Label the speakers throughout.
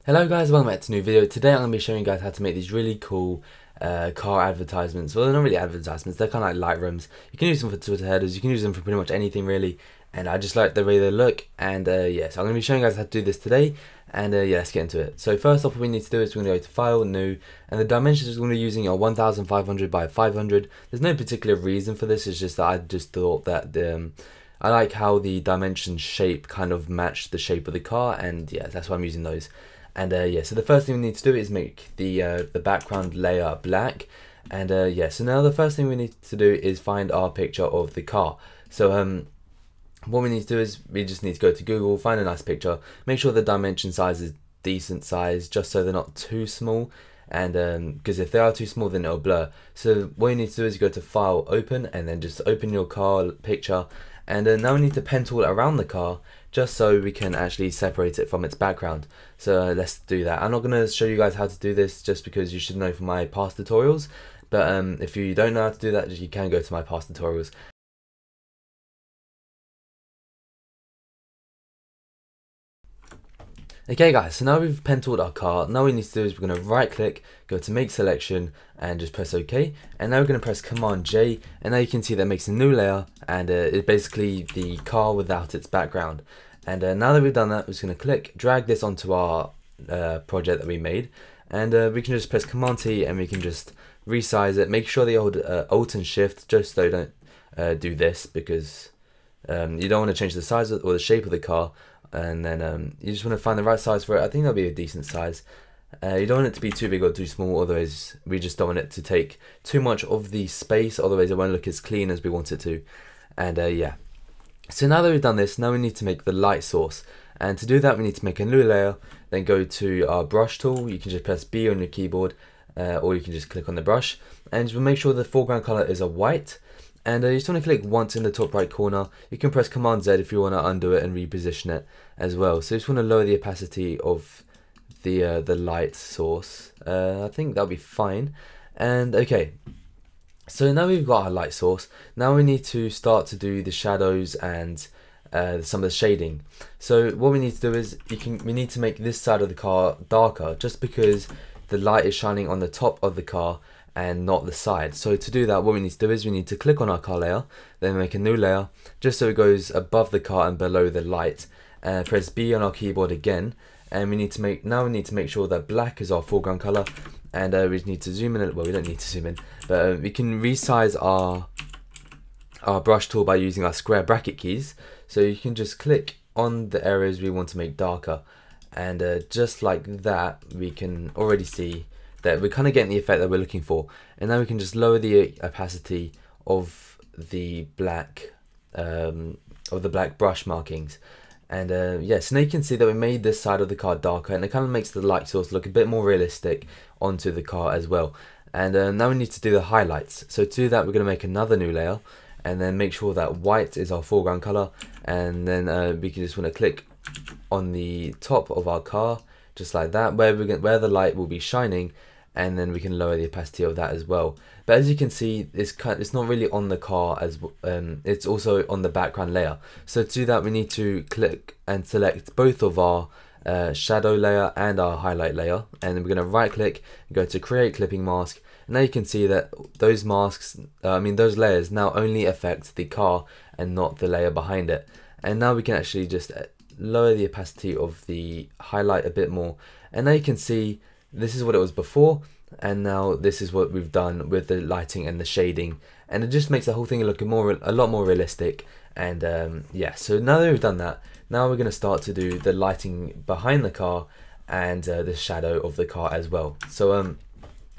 Speaker 1: Hello guys, welcome back to a new video. Today I'm going to be showing you guys how to make these really cool car advertisements. Well, they're not really advertisements, they're kind of like Lightrooms. You can use them for Twitter headers, you can use them for pretty much anything really. And I just like the way they look. And yeah, so I'm going to be showing you guys how to do this today. And yeah, let's get into it. So first off, what we need to do is we're going to go to File, New. And the dimensions we're going to be using are 1500 by 500. There's no particular reason for this, it's just that I just thought that I like how the dimension shape kind of match the shape of the car. And yeah, that's why I'm using those. And yeah, so the first thing we need to do is make the background layer black. And yeah, so now the first thing we need to do is find our picture of the car. So what we need to do is we just need to go to Google, find a nice picture, make sure the dimension size is decent size, just so they're not too small. And because if they are too small, then it'll blur. So what you need to do is you go to File, Open, and then just open your car picture. And now we need to pen tool around the car, just so we can actually separate it from its background. So let's do that. I'm not going to show you guys how to do this just because you should know from my past tutorials. But if you don't know how to do that, you can go to my past tutorials. Okay guys, so now we've pen tooled our car. Now what we need to do is we're going to right click, go to make selection and just press OK. And now we're going to press Command J, and now you can see that makes a new layer, and it's basically the car without its background. And now that we've done that, we're just going to click, drag this onto our project that we made, and we can just press Command T and we can just resize it. Make sure that you hold Alt and Shift just so you don't do this, because you don't want to change the size or the shape of the car. And then you just want to find the right size for it. I think that'll be a decent size. You don't want it to be too big or too small, otherwise we just don't want it to take too much of the space, otherwise it won't look as clean as we want it to. And yeah, so now that we've done this, now we need to make the light source. And to do that, we need to make a new layer, then go to our brush tool. You can just press B on your keyboard, or you can just click on the brush, and we'll make sure the foreground color is a white. And you just want to click once in the top right corner. You can press Command Z if you want to undo it and reposition it as well. So you just want to lower the opacity of the light source. I think that'll be fine. And okay, so now we've got our light source. Now we need to start to do the shadows and some of the shading. So what we need to do is we need to make this side of the car darker, just because the light is shining on the top of the car and not the side. So to do that, what we need to do is we need to click on our car layer, then make a new layer, just so it goes above the car and below the light. Press B on our keyboard again, and we need to make sure that black is our foreground color. And we need to zoom in. Well, we don't need to zoom in, but we can resize our brush tool by using our square bracket keys. So you can just click on the areas we want to make darker, and just like that, we can already see that we're kind of getting the effect that we're looking for. And now we can just lower the opacity of the black brush markings. And yeah, so now you can see that we made this side of the car darker, and it kind of makes the light source look a bit more realistic onto the car as well. And now we need to do the highlights. So to do that, we're going to make another new layer, and then make sure that white is our foreground color. And then we can just want to click on the top of our car, just like that, where the light will be shining, and then we can lower the opacity of that as well. But as you can see, it's not really on the car, as it's also on the background layer. So to do that, we need to click and select both of our shadow layer and our highlight layer, and then we're going to right click and go to create clipping mask. And now you can see that those masks, those layers now only affect the car and not the layer behind it. And now we can actually just lower the opacity of the highlight a bit more, and now you can see this is what it was before, and now this is what we've done with the lighting and the shading, and it just makes the whole thing look a lot more realistic. And yeah, so now that we've done that, now we're going to start to do the lighting behind the car and the shadow of the car as well. So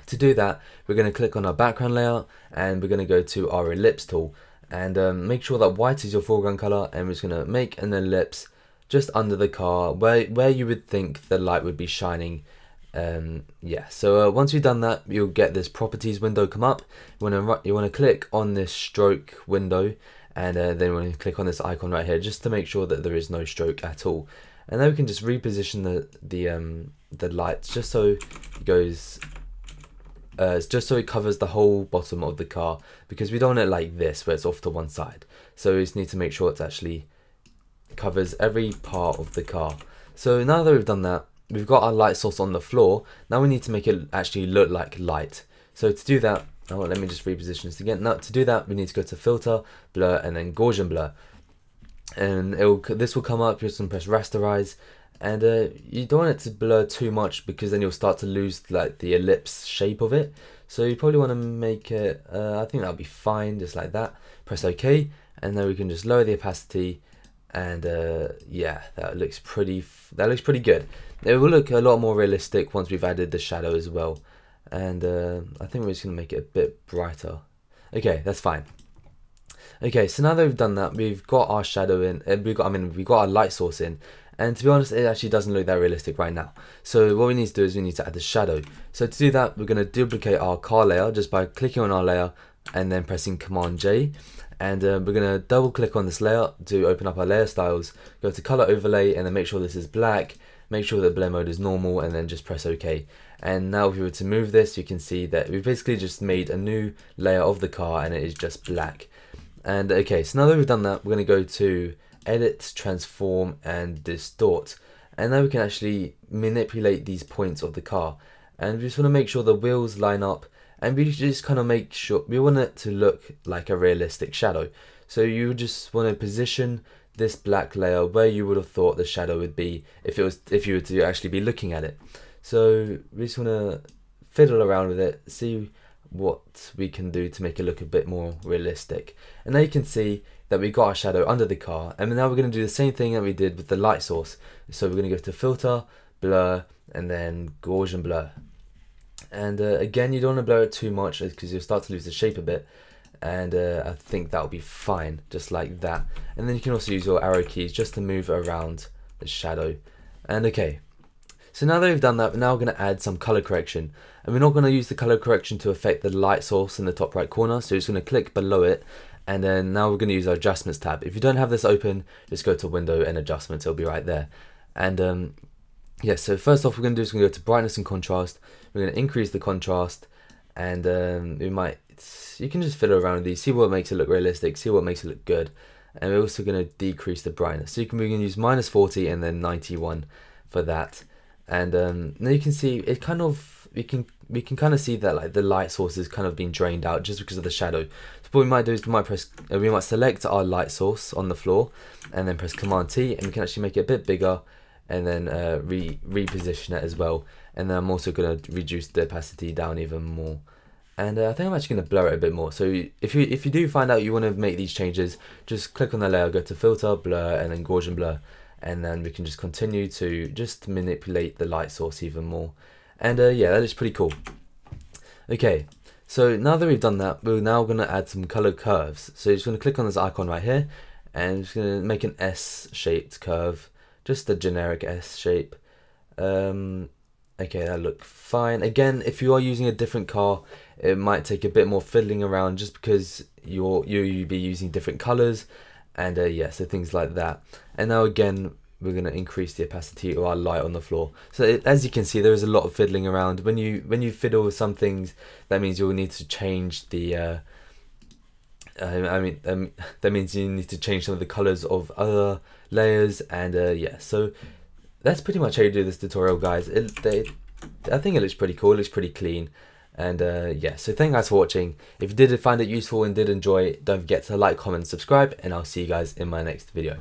Speaker 1: to do that, we're going to click on our background layer, and we're going to go to our ellipse tool, and make sure that white is your foreground color, and we're just going to make an ellipse just under the car where you would think the light would be shining. Yeah, so once you've done that, you'll get this properties window come up. You want to click on this stroke window, and then you want to click on this icon right here, just to make sure that there is no stroke at all. And then we can just reposition the lights just so it goes, just so it covers the whole bottom of the car, because we don't want it like this where it's off to one side. So we just need to make sure it's actually covers every part of the car. So now that we've done that, we've got our light source on the floor. Now we need to make it actually look like light. So to do that, oh, let me just reposition this again. Now to do that, we need to go to filter, blur, and then Gaussian blur. And this will come up. You're just gonna press rasterize, and you don't want it to blur too much because then you'll start to lose like the ellipse shape of it. So you probably want to make it, I think that'll be fine, just like that. Press OK, and then we can just lower the opacity, and yeah, that looks pretty good. It will look a lot more realistic once we've added the shadow as well. And I think we're just gonna make it a bit brighter. Okay, that's fine. Okay, so now that we've done that, we've got our shadow in, we've got our light source in, and to be honest, it actually doesn't look that realistic right now. So what we need to do is we need to add the shadow. So to do that, we're going to duplicate our car layer just by clicking on our layer and then pressing Command J, and we're going to double click on this layer to open up our layer styles, go to color overlay, and then make sure this is black, make sure that blend mode is normal, and then just press OK. And now if we were to move this, you can see that we've basically just made a new layer of the car and it is just black. And okay, so now that we've done that, we're going to go to Edit, Transform, and Distort. And now we can actually manipulate these points of the car. And we just want to make sure the wheels line up. And we just kind of make sure, we want it to look like a realistic shadow. So you just want to position this black layer where you would have thought the shadow would be if you were to actually be looking at it. So we just want to fiddle around with it, see what we can do to make it look a bit more realistic. And now you can see that we got our shadow under the car, and now we're going to do the same thing that we did with the light source. So we're going to go to filter, blur, and then Gaussian blur. And again, you don't want to blur it too much because you'll start to lose the shape a bit, and I think that'll be fine, just like that. And then you can also use your arrow keys just to move around the shadow. And okay, so now that we've done that, we're now going to add some color correction. And we're not going to use the color correction to affect the light source in the top right corner, so we're just going to click below it, and then now we're going to use our adjustments tab. If you don't have this open, just go to window and adjustments, it'll be right there. And yeah, so first off, we're going to do is we're going to go to brightness and contrast. We're going to increase the contrast, and you can just fiddle around with these, see what makes it look realistic, see what makes it look good. And we're also going to decrease the brightness. So we can use -40 and then 91 for that. And now you can see it kind of, we can kind of see that like the light source is kind of being drained out just because of the shadow. So what we might do is we might select our light source on the floor and then press Command T, and we can actually make it a bit bigger, and then reposition it as well. And then I'm also going to reduce the opacity down even more. And I think I'm actually going to blur it a bit more. So if you do find out you want to make these changes, just click on the layer, go to filter, blur, and then Gaussian blur. And then we can just continue to just manipulate the light source even more. And yeah, that is pretty cool. Okay, so now that we've done that, we're now going to add some color curves. So you're just going to click on this icon right here, and just going to make an S-shaped curve, just a generic S shape. Okay, that looks fine. Again, if you are using a different car, it might take a bit more fiddling around just because you'll be using different colors. And yeah, so things like that. And now again, we're going to increase the opacity of our light on the floor. So as you can see, there is a lot of fiddling around. When you fiddle with some things, that means you'll need to change the that means you need to change some of the colors of other layers. And yeah, so that's pretty much how you do this tutorial, guys. I think it looks pretty cool, it looks pretty clean. And yeah, so thank you guys for watching. If you did find it useful and did enjoy it, don't forget to like, comment, subscribe, and I'll see you guys in my next video.